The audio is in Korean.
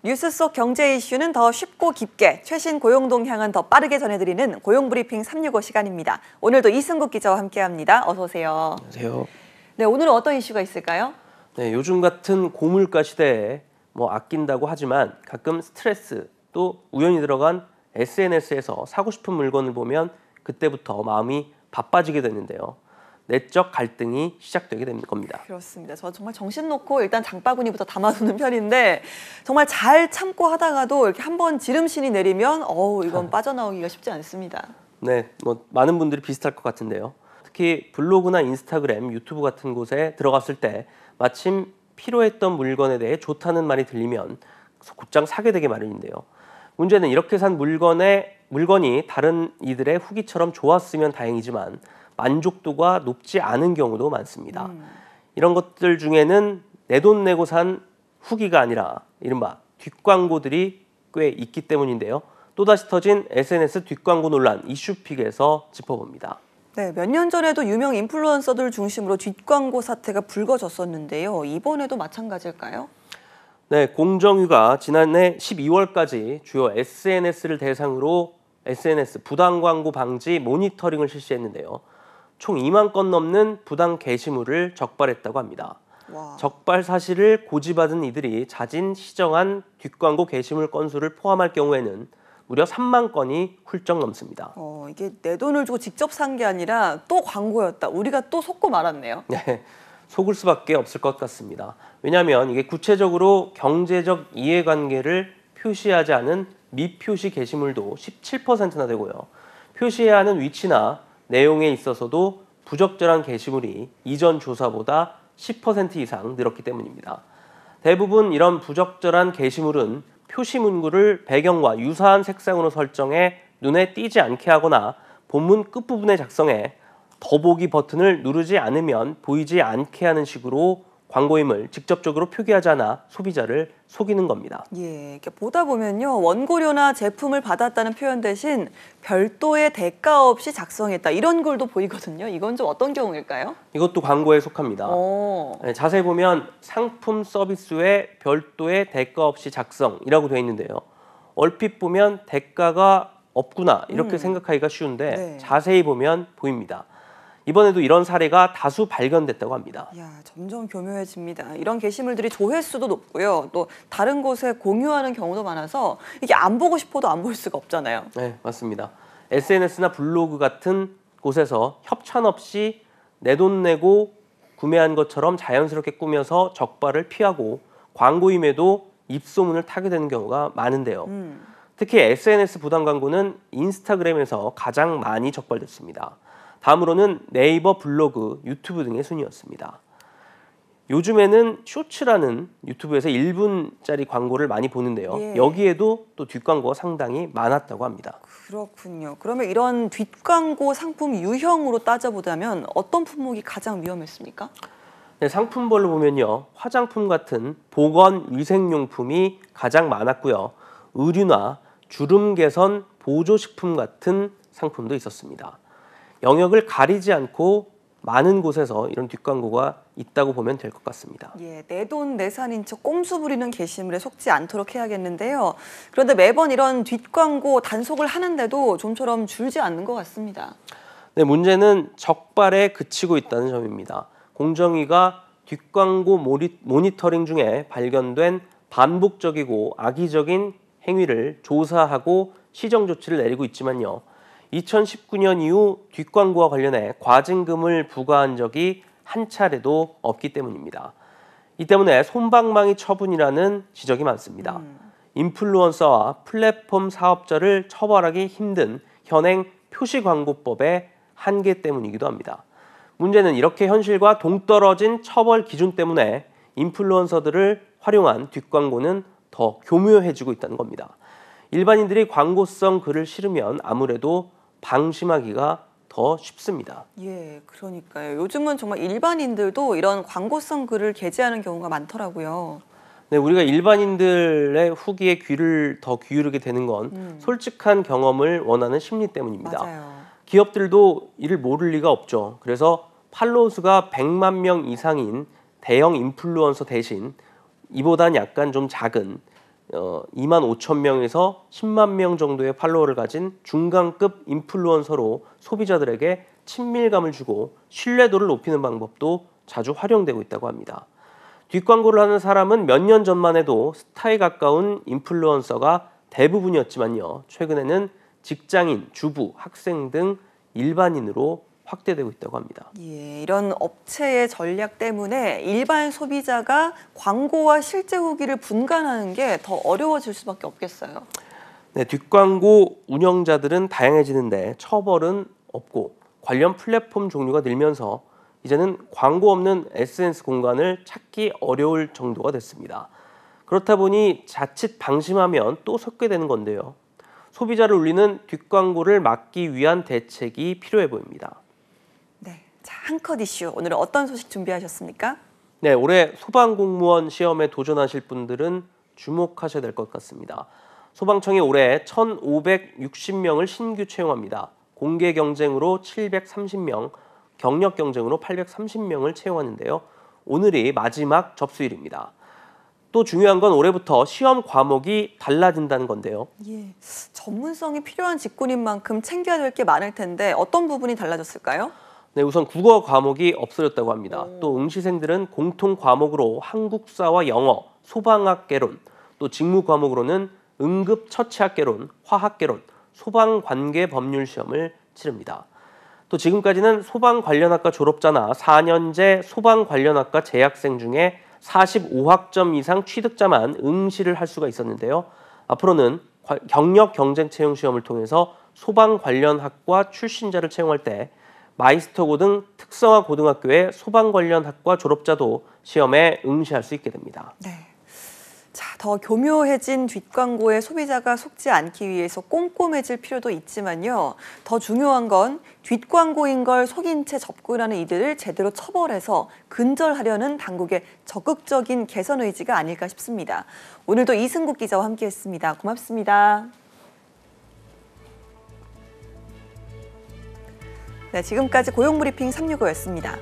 뉴스 속 경제 이슈는 더 쉽고 깊게, 최신 고용 동향은 더 빠르게 전해드리는 고용브리핑 365 시간입니다. 오늘도 이승국 기자와 함께합니다. 어서 오세요. 안녕하세요. 네, 오늘은 어떤 이슈가 있을까요? 네, 요즘 같은 고물가 시대에 아낀다고 하지만 가끔 스트레스 또 우연히 들어간 SNS에서 사고 싶은 물건을 보면 그때부터 마음이 바빠지게 되는데요. 내적 갈등이 시작되게 되는 겁니다. 그렇습니다. 저 정말 정신 놓고 일단 장바구니부터 담아두는 편인데 정말 잘 참고 하다가도 이렇게 한번 지름신이 내리면 이건 빠져나오기가 쉽지 않습니다. 네, 많은 분들이 비슷할 것 같은데요. 특히 블로그나 인스타그램, 유튜브 같은 곳에 들어갔을 때 마침 필요했던 물건에 대해 좋다는 말이 들리면 곧장 사게 되게 마련인데요. 문제는 이렇게 산 물건이 다른 이들의 후기처럼 좋았으면 다행이지만 만족도가 높지 않은 경우도 많습니다. 이런 것들 중에는 내 돈 내고 산 후기가 아니라 이른바 뒷광고들이 꽤 있기 때문인데요. 또다시 터진 SNS 뒷광고 논란 이슈픽에서 짚어봅니다. 네, 몇 년 전에도 유명 인플루언서들 중심으로 뒷광고 사태가 불거졌었는데요. 이번에도 마찬가지일까요? 네, 공정위가 지난해 12월까지 주요 SNS를 대상으로 SNS 부당 광고 방지 모니터링을 실시했는데요. 총 2만 건 넘는 부당 게시물을 적발했다고 합니다. 와. 적발 사실을 고지받은 이들이 자진 시정한 뒷광고 게시물 건수를 포함할 경우에는 무려 3만 건이 훌쩍 넘습니다. 이게 내 돈을 주고 직접 산 게 아니라 또 광고였다. 우리가 또 속고 말았네요. 네, 속을 수밖에 없을 것 같습니다. 왜냐하면 이게 구체적으로 경제적 이해관계를 표시하지 않은 미표시 게시물도 17%나 되고요. 표시해야 하는 위치나 내용에 있어서도 부적절한 게시물이 이전 조사보다 10% 이상 늘었기 때문입니다. 대부분 이런 부적절한 게시물은 표시 문구를 배경과 유사한 색상으로 설정해 눈에 띄지 않게 하거나 본문 끝부분에 작성해 더보기 버튼을 누르지 않으면 보이지 않게 하는 식으로 광고임을 직접적으로 표기하지 않아 소비자를 속이는 겁니다. 예, 이렇게 보다 보면요. 원고료나 제품을 받았다는 표현 대신 별도의 대가 없이 작성했다. 이런 글도 보이거든요. 이건 좀 어떤 경우일까요? 이것도 광고에 속합니다. 네, 자세히 보면 상품 서비스 외 별도의 대가 없이 작성이라고 되어 있는데요. 얼핏 보면 대가가 없구나 이렇게 생각하기가 쉬운데 네. 자세히 보면 보입니다. 이번에도 이런 사례가 다수 발견됐다고 합니다. 야, 점점 교묘해집니다. 이런 게시물들이 조회수도 높고요. 또 다른 곳에 공유하는 경우도 많아서 이게 안 보고 싶어도 안 볼 수가 없잖아요. 네, 맞습니다. SNS나 블로그 같은 곳에서 협찬 없이 내 돈 내고 구매한 것처럼 자연스럽게 꾸며서 적발을 피하고 광고임에도 입소문을 타게 되는 경우가 많은데요. 특히 SNS 부당 광고는 인스타그램에서 가장 많이 적발됐습니다. 다음으로는 네이버, 블로그, 유튜브 등의 순위였습니다. 요즘에는 쇼츠라는 유튜브에서 1분짜리 광고를 많이 보는데요. 예. 여기에도 또 뒷광고가 상당히 많았다고 합니다. 그렇군요. 그러면 이런 뒷광고 상품 유형으로 따져보자면 어떤 품목이 가장 위험했습니까? 네, 상품별로 보면요. 화장품 같은 보건 위생용품이 가장 많았고요. 의류나 주름 개선 보조식품 같은 상품도 있었습니다. 영역을 가리지 않고 많은 곳에서 이런 뒷광고가 있다고 보면 될 것 같습니다. 예, 내 돈 내산인 척 꼼수 부리는 게시물에 속지 않도록 해야겠는데요. 그런데 매번 이런 뒷광고 단속을 하는데도 좀처럼 줄지 않는 것 같습니다. 네, 문제는 적발에 그치고 있다는 점입니다. 공정위가 뒷광고 모니터링 중에 발견된 반복적이고 악의적인 행위를 조사하고 시정 조치를 내리고 있지만요. 2019년 이후 뒷광고와 관련해 과징금을 부과한 적이 한 차례도 없기 때문입니다. 이 때문에 솜방망이 처분이라는 지적이 많습니다. 인플루언서와 플랫폼 사업자를 처벌하기 힘든 현행 표시광고법의 한계 때문이기도 합니다. 문제는 이렇게 현실과 동떨어진 처벌 기준 때문에 인플루언서들을 활용한 뒷광고는 더 교묘해지고 있다는 겁니다. 일반인들이 광고성 글을 실으면 아무래도 방심하기가 더 쉽습니다. 예, 그러니까요. 요즘은 정말 일반인들도 이런 광고성 글을 게재하는 경우가 많더라고요. 네, 우리가 일반인들의 후기에 귀를 더 기울이게 되는 건 솔직한 경험을 원하는 심리 때문입니다. 맞아요. 기업들도 이를 모를 리가 없죠. 그래서 팔로우 수가 100만 명 이상인 대형 인플루언서 대신 이보단 약간 좀 작은 2만 5천 명에서 10만 명 정도의 팔로워를 가진 중간급 인플루언서로 소비자들에게 친밀감을 주고 신뢰도를 높이는 방법도 자주 활용되고 있다고 합니다. 뒷광고를 하는 사람은 몇 년 전만 해도 스타에 가까운 인플루언서가 대부분이었지만요. 최근에는 직장인, 주부, 학생 등 일반인으로 확대되고 있다고 합니다. 예, 이런 업체의 전략 때문에 일반 소비자가 광고와 실제 후기를 분간하는 게 더 어려워질 수밖에 없겠어요. 네, 뒷광고 운영자들은 다양해지는데 처벌은 없고 관련 플랫폼 종류가 늘면서 이제는 광고 없는 SNS 공간을 찾기 어려울 정도가 됐습니다. 그렇다 보니 자칫 방심하면 또 섞게 되는 건데요. 소비자를 울리는 뒷광고를 막기 위한 대책이 필요해 보입니다. 네, 자, 한컷 이슈 오늘은 어떤 소식 준비하셨습니까? 네, 올해 소방공무원 시험에 도전하실 분들은 주목하셔야 될 것 같습니다. 소방청이 올해 1,560명을 신규 채용합니다. 공개 경쟁으로 730명, 경력 경쟁으로 830명을 채용하는데요. 오늘이 마지막 접수일입니다. 또 중요한 건 올해부터 시험 과목이 달라진다는 건데요. 예, 전문성이 필요한 직군인 만큼 챙겨야 될 게 많을 텐데 어떤 부분이 달라졌을까요? 네, 우선 국어 과목이 없어졌다고 합니다. 또 응시생들은 공통 과목으로 한국사와 영어, 소방학개론, 또 직무 과목으로는 응급처치학개론, 화학개론, 소방관계법률 시험을 치릅니다. 또 지금까지는 소방관련학과 졸업자나 4년제 소방관련학과 재학생 중에 45학점 이상 취득자만 응시를 할 수가 있었는데요. 앞으로는 경력 경쟁 채용 시험을 통해서 소방 관련 학과 출신자를 채용할 때 마이스터고 등 특성화 고등학교의 소방 관련 학과 졸업자도 시험에 응시할 수 있게 됩니다. 네. 자, 더 교묘해진 뒷광고에 소비자가 속지 않기 위해서 꼼꼼해질 필요도 있지만요. 더 중요한 건 뒷광고인 걸 속인 채 접근하는 이들을 제대로 처벌해서 근절하려는 당국의 적극적인 개선 의지가 아닐까 싶습니다. 오늘도 이승국 기자와 함께했습니다. 고맙습니다. 네, 지금까지 고용브리핑 365였습니다.